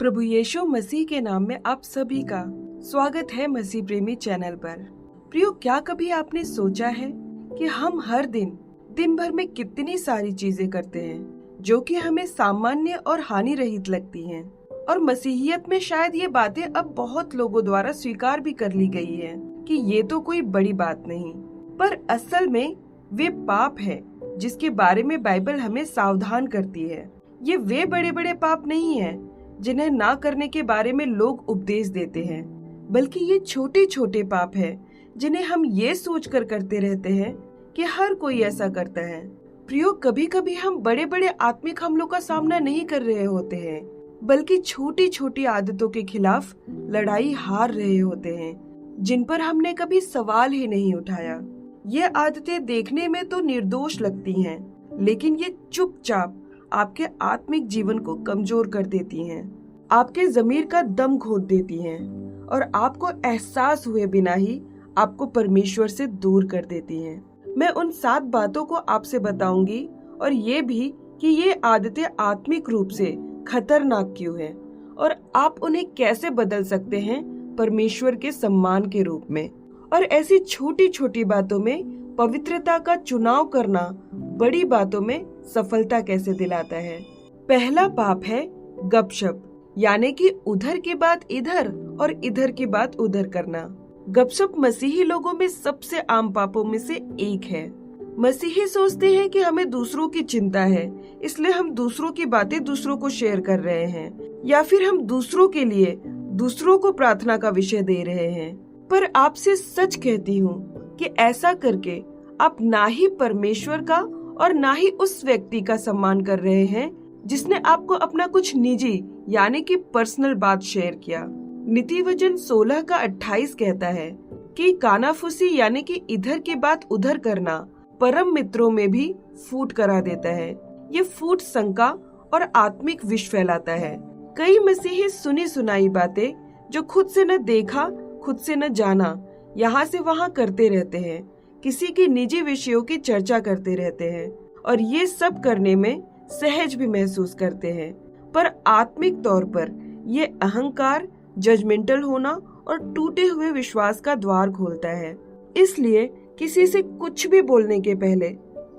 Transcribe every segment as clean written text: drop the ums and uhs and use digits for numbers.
प्रभु यीशु मसीह के नाम में आप सभी का स्वागत है मसीह प्रेमी चैनल पर। प्रियो, क्या कभी आपने सोचा है कि हम हर दिन भर में कितनी सारी चीजें करते हैं जो कि हमें सामान्य और हानि रहित लगती हैं, और मसीहियत में शायद ये बातें अब बहुत लोगों द्वारा स्वीकार भी कर ली गई है कि ये तो कोई बड़ी बात नहीं, पर असल में वे पाप है जिसके बारे में बाइबल हमें सावधान करती है। ये वे बड़े बड़े पाप नहीं है जिन्हें ना करने के बारे में लोग उपदेश देते हैं, बल्कि ये छोटे छोटे पाप है जिन्हें हम ये सोचकर करते रहते हैं कि हर कोई ऐसा करता है। प्रियो, कभी कभी हम बड़े बड़े आत्मिक हमलों का सामना नहीं कर रहे होते हैं, बल्कि छोटी छोटी आदतों के खिलाफ लड़ाई हार रहे होते हैं जिन पर हमने कभी सवाल ही नहीं उठाया। ये आदतें देखने में तो निर्दोष लगती हैं, लेकिन ये चुपचाप आपके आत्मिक जीवन को कमजोर कर देती हैं, आपके ज़मीर का दम घोट देती हैं और आपको एहसास हुए बिना ही आपको परमेश्वर से दूर कर देती हैं। मैं उन 7 बातों को आपसे बताऊंगी और ये भी कि ये आदतें आत्मिक रूप से खतरनाक क्यों हैं और आप उन्हें कैसे बदल सकते हैं परमेश्वर के सम्मान के रूप में। और ऐसी छोटी छोटी बातों में पवित्रता का चुनाव करना बड़ी बातों में सफलता कैसे दिलाता है। पहला पाप है गपशप, यानी कि उधर की बात इधर और इधर की बात उधर करना। गपशप मसीही लोगों में सबसे आम पापों में से एक है। मसीही सोचते हैं कि हमें दूसरों की चिंता है, इसलिए हम दूसरों की बातें दूसरों को शेयर कर रहे हैं, या फिर हम दूसरों के लिए दूसरों को प्रार्थना का विषय दे रहे हैं। पर आपसे सच कहती हूँ कि ऐसा करके आप ना ही परमेश्वर का और ना ही उस व्यक्ति का सम्मान कर रहे हैं जिसने आपको अपना कुछ निजी यानी कि पर्सनल बात शेयर किया। नीति वचन 16:28 कहता है कि कानाफूसी यानी कि इधर की बात उधर करना परम मित्रों में भी फूट करा देता है। ये फूट शंका और आत्मिक विष फैलाता है। कई मसीही सुनी सुनाई बातें जो खुद से न देखा खुद से न जाना यहाँ से वहाँ करते रहते हैं, किसी की निजी विषयों की चर्चा करते रहते हैं और ये सब करने में सहज भी महसूस करते हैं, पर आत्मिक तौर पर ये अहंकार, जजमेंटल होना और टूटे हुए विश्वास का द्वार खोलता है। इसलिए किसी से कुछ भी बोलने के पहले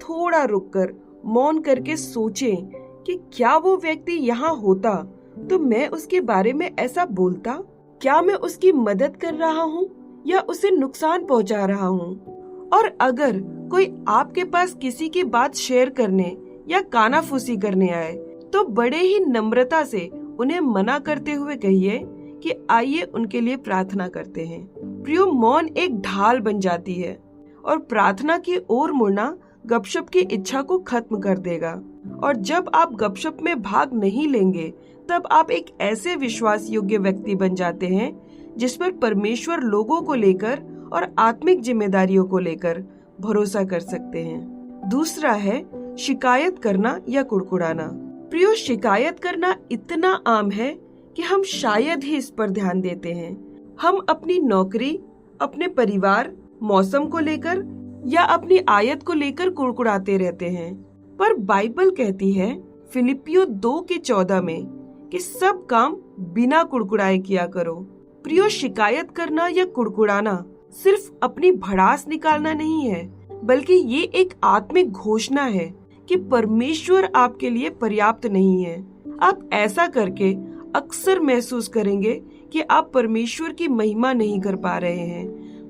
थोड़ा रुककर मौन करके सोचें कि क्या वो व्यक्ति यहाँ होता तो मैं उसके बारे में ऐसा बोलता। क्या मैं उसकी मदद कर रहा हूँ या उसे नुकसान पहुँचा रहा हूँ। और अगर कोई आपके पास किसी की बात शेयर करने या कानाफूसी करने आए तो बड़े ही नम्रता से उन्हें मना करते हुए कहिए कि आइए उनके लिए प्रार्थना करते हैं। प्रियो, मौन एक ढाल बन जाती है और प्रार्थना की ओर मुड़ना गपशप की इच्छा को खत्म कर देगा। और जब आप गपशप में भाग नहीं लेंगे तब आप एक ऐसे विश्वास योग्य व्यक्ति बन जाते हैं जिस पर परमेश्वर लोगों को लेकर और आत्मिक जिम्मेदारियों को लेकर भरोसा कर सकते हैं। दूसरा है शिकायत करना या कुड़कुड़ाना। प्रियो, शिकायत करना इतना आम है कि हम शायद ही इस पर ध्यान देते हैं। हम अपनी नौकरी, अपने परिवार, मौसम को लेकर या अपनी आयत को लेकर कुड़कुड़ाते रहते हैं, पर बाइबल कहती है फिलिपियो 2:14 में कि सब काम बिना कुड़कुड़ाए किया करो। प्रियो, शिकायत करना या कुड़कुड़ाना सिर्फ अपनी भड़ास निकालना नहीं है, बल्कि ये एक आत्मिक घोषणा है कि परमेश्वर आपके लिए पर्याप्त नहीं है। आप ऐसा करके अक्सर महसूस करेंगे कि आप परमेश्वर की महिमा नहीं कर पा रहे हैं,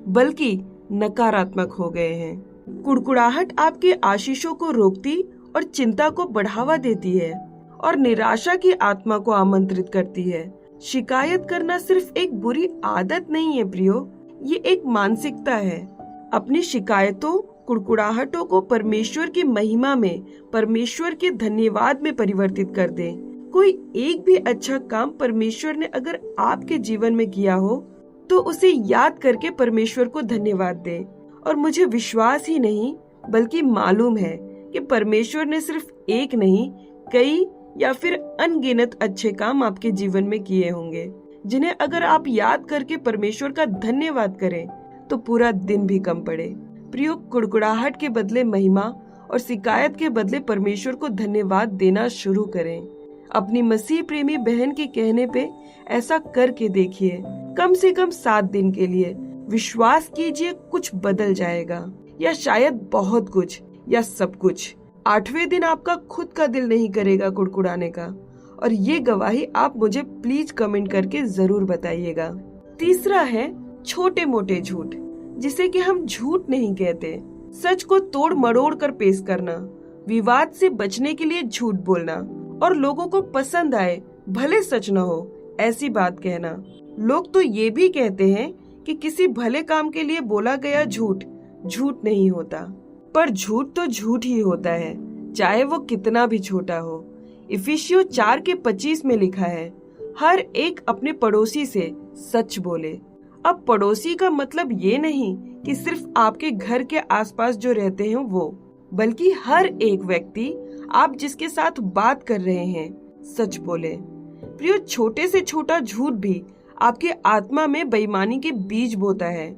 बल्कि नकारात्मक हो गए हैं। कुड़कुड़ाहट आपके आशीषों को रोकती और चिंता को बढ़ावा देती है और निराशा की आत्मा को आमंत्रित करती है। शिकायत करना सिर्फ एक बुरी आदत नहीं है प्रियो, ये एक मानसिकता है। अपनी शिकायतों, कुड़कुड़ाहटों को परमेश्वर की महिमा में, परमेश्वर के धन्यवाद में परिवर्तित कर दें। कोई एक भी अच्छा काम परमेश्वर ने अगर आपके जीवन में किया हो तो उसे याद करके परमेश्वर को धन्यवाद दें। और मुझे विश्वास ही नहीं बल्कि मालूम है कि परमेश्वर ने सिर्फ एक नहीं, कई या फिर अनगिनत अच्छे काम आपके जीवन में किए होंगे, जिन्हें अगर आप याद करके परमेश्वर का धन्यवाद करें तो पूरा दिन भी कम पड़े। प्रियो, कुड़कुड़ाहट के बदले महिमा और शिकायत के बदले परमेश्वर को धन्यवाद देना शुरू करें। अपनी मसीह प्रेमी बहन के कहने पे ऐसा करके देखिए, कम से कम 7 दिन के लिए। विश्वास कीजिए कुछ बदल जाएगा, या शायद बहुत कुछ, या सब कुछ। 8वें दिन आपका खुद का दिल नहीं करेगा कुड़कुड़ाने का। और ये गवाही आप मुझे प्लीज कमेंट करके जरूर बताइएगा। तीसरा है छोटे मोटे झूठ, जिसे कि हम झूठ नहीं कहते। सच को तोड़ मरोड़ कर पेश करना, विवाद से बचने के लिए झूठ बोलना, और लोगों को पसंद आए भले सच न हो ऐसी बात कहना। लोग तो ये भी कहते हैं कि किसी भले काम के लिए बोला गया झूठ झूठ नहीं होता, पर झूठ तो झूठ ही होता है, चाहे वो कितना भी छोटा हो। इफिसियों 4:25 में लिखा है, हर एक अपने पड़ोसी से सच बोले। अब पड़ोसी का मतलब ये नहीं कि सिर्फ आपके घर के आसपास जो रहते हैं वो, बल्कि हर एक व्यक्ति आप जिसके साथ बात कर रहे हैं सच बोले। प्रियो, छोटे से छोटा झूठ भी आपके आत्मा में बेईमानी के बीज बोता है।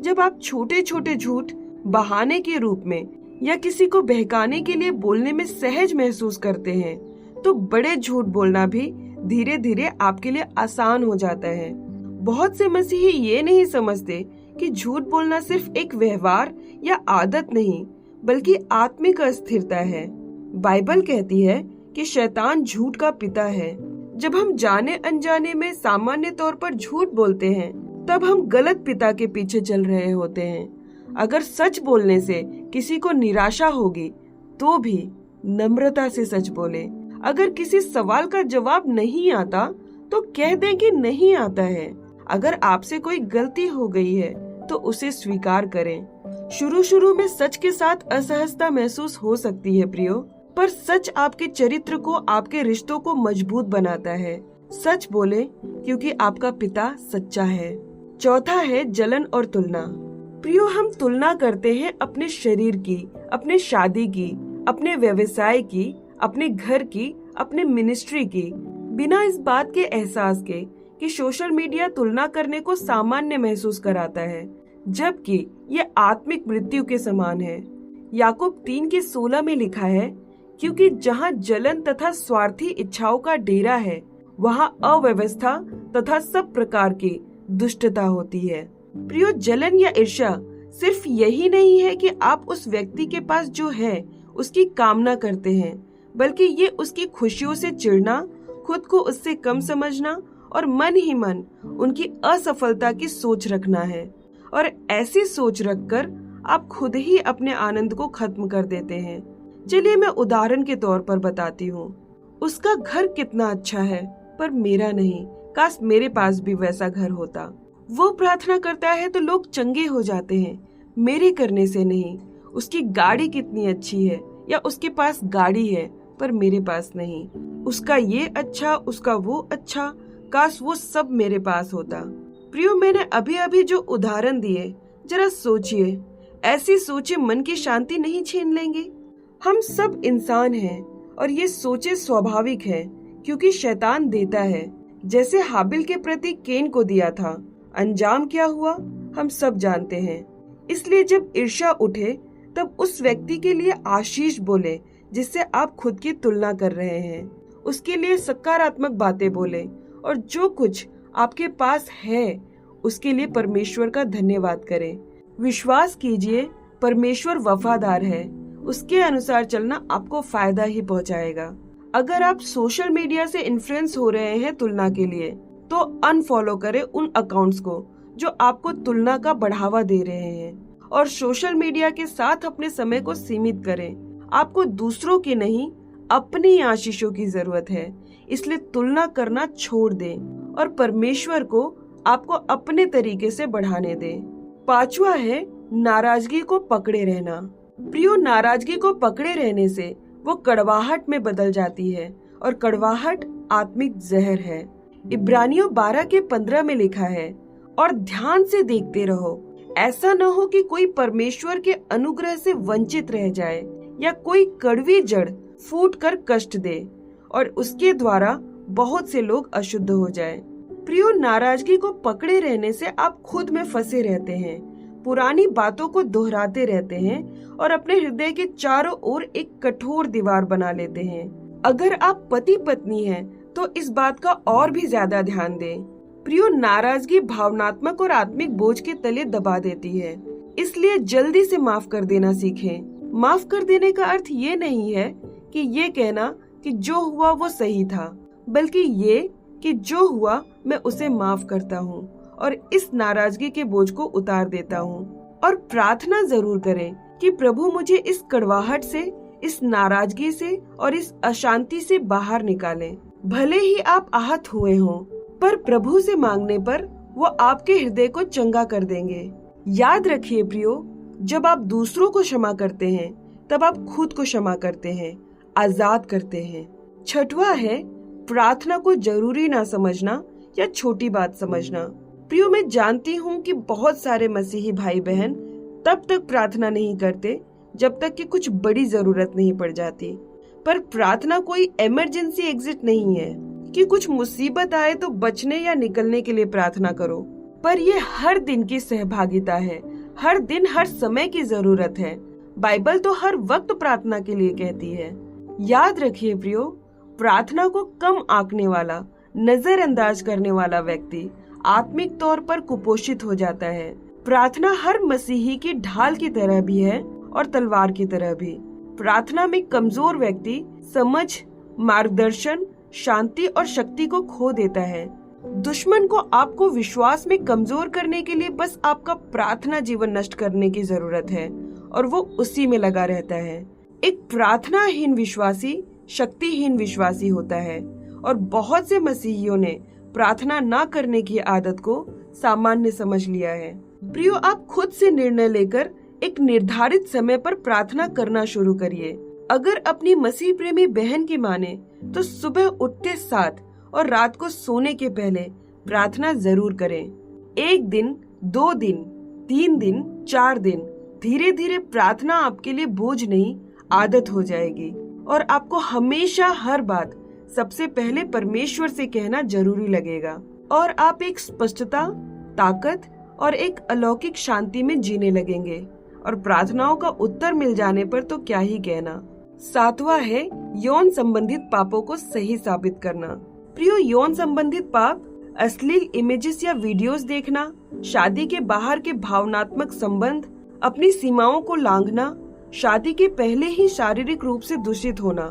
जब आप छोटे छोटे झूठ बहाने के रूप में या किसी को बहकाने के लिए बोलने में सहज महसूस करते हैं, तो बड़े झूठ बोलना भी धीरे धीरे आपके लिए आसान हो जाता है। बहुत से मसीही ये नहीं समझते कि झूठ बोलना सिर्फ एक व्यवहार या आदत नहीं, बल्कि आत्मिक अस्थिरता है। बाइबल कहती है कि शैतान झूठ का पिता है। जब हम जाने अनजाने में सामान्य तौर पर झूठ बोलते हैं, तब हम गलत पिता के पीछे चल रहे होते हैं। अगर सच बोलने से किसी को निराशा होगी, तो भी नम्रता से सच बोले। अगर किसी सवाल का जवाब नहीं आता, तो कह दें कि नहीं आता है। अगर आपसे कोई गलती हो गई है, तो उसे स्वीकार करें। शुरू में सच के साथ असहजता महसूस हो सकती है प्रियो, पर सच आपके चरित्र को, आपके रिश्तों को मजबूत बनाता है। सच बोले क्योंकि आपका पिता सच्चा है। चौथा है जलन और तुलना। प्रियो, हम तुलना करते हैं अपने शरीर की, अपने शादी की, अपने व्यवसाय की, अपने घर की, अपने मिनिस्ट्री की, बिना इस बात के एहसास के कि सोशल मीडिया तुलना करने को सामान्य महसूस कराता है, जबकि ये आत्मिक मृत्यु के समान है। याकूब 3:16 में लिखा है, क्योंकि जहाँ जलन तथा स्वार्थी इच्छाओं का डेरा है, वहाँ अव्यवस्था तथा सब प्रकार की दुष्टता होती है। प्रियो, जलन या ईर्ष्या सिर्फ यही नहीं है कि आप उस व्यक्ति के पास जो है उसकी कामना करते हैं, बल्कि ये उसकी खुशियों से चिढ़ना, खुद को उससे कम समझना और मन ही मन उनकी असफलता की सोच रखना है। और ऐसी सोच रखकर आप खुद ही अपने आनंद को खत्म कर देते हैं। चलिए मैं उदाहरण के तौर पर बताती हूँ। उसका घर कितना अच्छा है, पर मेरा नहीं। काश मेरे पास भी वैसा घर होता। वो प्रार्थना करता है तो लोग चंगे हो जाते हैं, मेरे करने से नहीं। उसकी गाड़ी कितनी अच्छी है, या उसके पास गाड़ी है पर मेरे पास नहीं। उसका ये अच्छा, उसका वो अच्छा, काश वो सब मेरे पास होता। प्रियो, मैंने अभी अभी जो उदाहरण दिए, जरा सोचिए, ऐसी सोचे मन की शांति नहीं छीन लेंगे? हम सब इंसान हैं और ये सोचे स्वाभाविक है, क्योंकि शैतान देता है। जैसे हाबिल के प्रति केन को दिया था, अंजाम क्या हुआ हम सब जानते हैं। इसलिए जब ईर्ष्या उठे, तब उस व्यक्ति के लिए आशीष बोले जिससे आप खुद की तुलना कर रहे हैं। उसके लिए सकारात्मक बातें बोले, और जो कुछ आपके पास है उसके लिए परमेश्वर का धन्यवाद करें। विश्वास कीजिए, परमेश्वर वफादार है। उसके अनुसार चलना आपको फायदा ही पहुंचाएगा। अगर आप सोशल मीडिया से इन्फ्लुएंस हो रहे हैं तुलना के लिए, तो अनफॉलो करें उन अकाउंट्स को जो आपको तुलना का बढ़ावा दे रहे हैं, और सोशल मीडिया के साथ अपने समय को सीमित करें। आपको दूसरों की नहीं, अपनी आशीषों की जरूरत है, इसलिए तुलना करना छोड़ दें और परमेश्वर को आपको अपने तरीके से बढ़ाने दें। पांचवा है नाराजगी को पकड़े रहना। प्रियो, नाराजगी को पकड़े रहने से वो कड़वाहट में बदल जाती है, और कड़वाहट आत्मिक जहर है। इब्रानियों 12:15 में लिखा है, और ध्यान से देखते रहो, ऐसा न हो कि कोई परमेश्वर के अनुग्रह से वंचित रह जाए, या कोई कड़वी जड़ फूट कर कष्ट दे और उसके द्वारा बहुत से लोग अशुद्ध हो जाए। प्रियो, नाराजगी को पकड़े रहने से आप खुद में फंसे रहते हैं, पुरानी बातों को दोहराते रहते हैं और अपने हृदय के चारों ओर एक कठोर दीवार बना लेते हैं। अगर आप पति पत्नी हैं, तो इस बात का और भी ज्यादा ध्यान दें। प्रियो, नाराजगी भावनात्मक और आत्मिक बोझ के तले दबा देती है, इसलिए जल्दी से माफ कर देना सीखें। माफ कर देने का अर्थ ये नहीं है कि ये कहना कि जो हुआ वो सही था, बल्कि ये कि जो हुआ मैं उसे माफ करता हूँ और इस नाराजगी के बोझ को उतार देता हूँ। और प्रार्थना जरूर करें कि प्रभु मुझे इस कड़वाहट से, इस नाराजगी से और इस अशांति से बाहर निकालें। भले ही आप आहत हुए हों, पर प्रभु से मांगने पर वो आपके हृदय को चंगा कर देंगे। याद रखिए प्रियो, जब आप दूसरों को क्षमा करते हैं, तब आप खुद को क्षमा करते हैं, आजाद करते हैं। छठवां है प्रार्थना को जरूरी ना समझना या छोटी बात समझना। प्रियो, मैं जानती हूँ कि बहुत सारे मसीही भाई बहन तब तक प्रार्थना नहीं करते जब तक कि कुछ बड़ी जरूरत नहीं पड़ जाती। पर प्रार्थना कोई इमरजेंसी एग्जिट नहीं है कि कुछ मुसीबत आए तो बचने या निकलने के लिए प्रार्थना करो, पर ये हर दिन की सहभागिता है, हर दिन हर समय की जरूरत है। बाइबल तो हर वक्त प्रार्थना के लिए कहती है। याद रखिए प्रियो, प्रार्थना को कम आंकने वाला, नजरअंदाज करने वाला व्यक्ति आत्मिक तौर पर कुपोषित हो जाता है। प्रार्थना हर मसीही की ढाल की तरह भी है और तलवार की तरह भी। प्रार्थना में कमजोर व्यक्ति समझ, मार्गदर्शन, शांति और शक्ति को खो देता है। दुश्मन को आपको विश्वास में कमजोर करने के लिए बस आपका प्रार्थना जीवन नष्ट करने की जरूरत है और वो उसी में लगा रहता है। एक प्रार्थनाहीन विश्वासी शक्तिहीन विश्वासी होता है और बहुत से मसीहियों ने प्रार्थना न करने की आदत को सामान्य समझ लिया है। प्रियो, आप खुद से निर्णय लेकर एक निर्धारित समय पर प्रार्थना करना शुरू करिए। अगर अपनी मसीह प्रेमी बहन की माने तो सुबह उठते साथ और रात को सोने के पहले प्रार्थना जरूर करें। 1 दिन, 2 दिन, 3 दिन, 4 दिन, धीरे धीरे प्रार्थना आपके लिए बोझ नहीं, आदत हो जाएगी और आपको हमेशा हर बात सबसे पहले परमेश्वर से कहना जरूरी लगेगा और आप एक स्पष्टता, ताकत और एक अलौकिक शांति में जीने लगेंगे और प्रार्थनाओं का उत्तर मिल जाने पर तो क्या ही कहना। 7वां है यौन संबंधित पापों को सही साबित करना। प्रियो, यौन संबंधित पाप अश्लील इमेजेस या वीडियोस देखना, शादी के बाहर के भावनात्मक संबंध, अपनी सीमाओं को लांघना, शादी के पहले ही शारीरिक रूप से दूषित होना,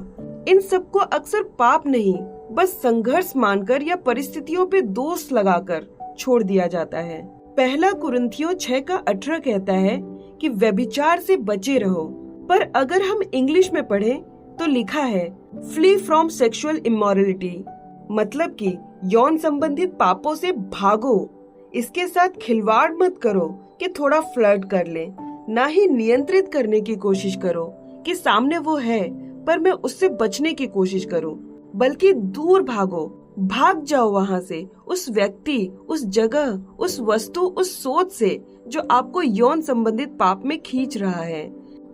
इन सबको अक्सर पाप नहीं बस संघर्ष मानकर या परिस्थितियों पे दोष लगाकर छोड़ दिया जाता है। पहला कुरिन्थियों 6:18 कहता है कि व्यभिचार से बचे रहो, पर अगर हम इंग्लिश में पढ़ें तो लिखा है फ्ली फ्रॉम सेक्सुअल इमोरलिटी, मतलब कि यौन संबंधित पापों से भागो। इसके साथ खिलवाड़ मत करो कि थोड़ा फ्लर्ट कर ले, ना ही नियंत्रित करने की कोशिश करो कि सामने वो है पर मैं उससे बचने की कोशिश करूं, बल्कि दूर भागो, भाग जाओ वहां से, उस व्यक्ति, उस जगह, उस वस्तु, उस सोच से जो आपको यौन संबंधित पाप में खींच रहा है,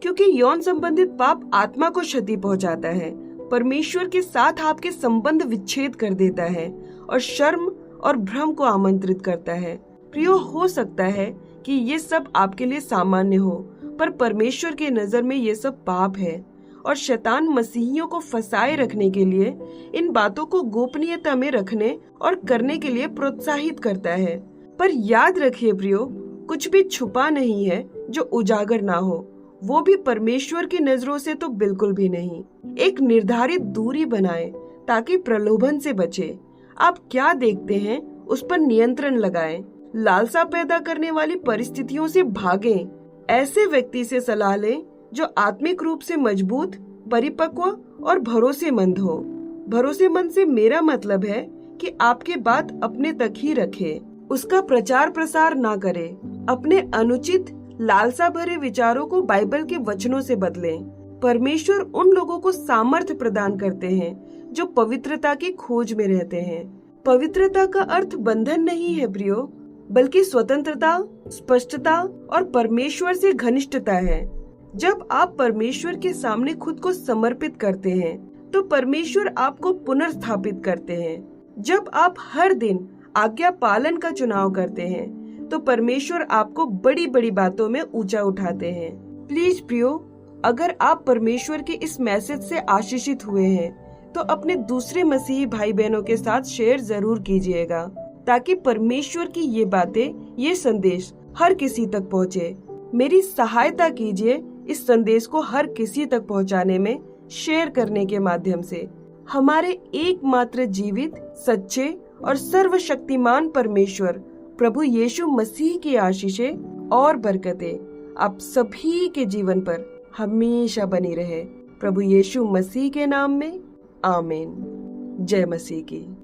क्योंकि यौन संबंधित पाप आत्मा को क्षति पहुंचाता है, परमेश्वर के साथ आपके संबंध विच्छेद कर देता है और शर्म और भ्रम को आमंत्रित करता है। प्रियो, हो सकता है कि ये सब आपके लिए सामान्य हो, पर परमेश्वर के नजर में ये सब पाप है और शैतान मसीहियों को फंसाए रखने के लिए इन बातों को गोपनीयता में रखने और करने के लिए प्रोत्साहित करता है। पर याद रखिए प्रियो, कुछ भी छुपा नहीं है जो उजागर ना हो, वो भी परमेश्वर की नजरों से तो बिल्कुल भी नहीं। एक निर्धारित दूरी बनाएं ताकि प्रलोभन से बचे। आप क्या देखते हैं उस पर नियंत्रण लगाएं, लालसा पैदा करने वाली परिस्थितियों से भागें। ऐसे व्यक्ति से सलाह लें जो आत्मिक रूप से मजबूत, परिपक्व और भरोसेमंद हो। भरोसेमंद से मेरा मतलब है कि आपके बात अपने तक ही रखे, उसका प्रचार प्रसार ना करे। अपने अनुचित लालसा भरे विचारों को बाइबल के वचनों से बदलें। परमेश्वर उन लोगों को सामर्थ्य प्रदान करते हैं जो पवित्रता की खोज में रहते हैं। पवित्रता का अर्थ बंधन नहीं है प्रियो, बल्कि स्वतंत्रता, स्पष्टता और परमेश्वर से घनिष्ठता है। जब आप परमेश्वर के सामने खुद को समर्पित करते हैं तो परमेश्वर आपको पुनर्स्थापित करते हैं। जब आप हर दिन आज्ञा पालन का चुनाव करते हैं तो परमेश्वर आपको बड़ी बड़ी बातों में ऊंचा उठाते हैं। प्लीज प्रियो, अगर आप परमेश्वर के इस मैसेज से आशीषित हुए हैं तो अपने दूसरे मसीही भाई बहनों के साथ शेयर जरूर कीजिएगा, ताकि परमेश्वर की ये बातें, ये संदेश हर किसी तक पहुँचे। मेरी सहायता कीजिए इस संदेश को हर किसी तक पहुँचाने में, शेयर करने के माध्यम से। हमारे एकमात्र जीवित, सच्चे और सर्वशक्तिमान परमेश्वर प्रभु यीशु मसीह की आशीषें और बरकतें आप सभी के जीवन पर हमेशा बनी रहे। प्रभु यीशु मसीह के नाम में आमीन। जय मसीह की।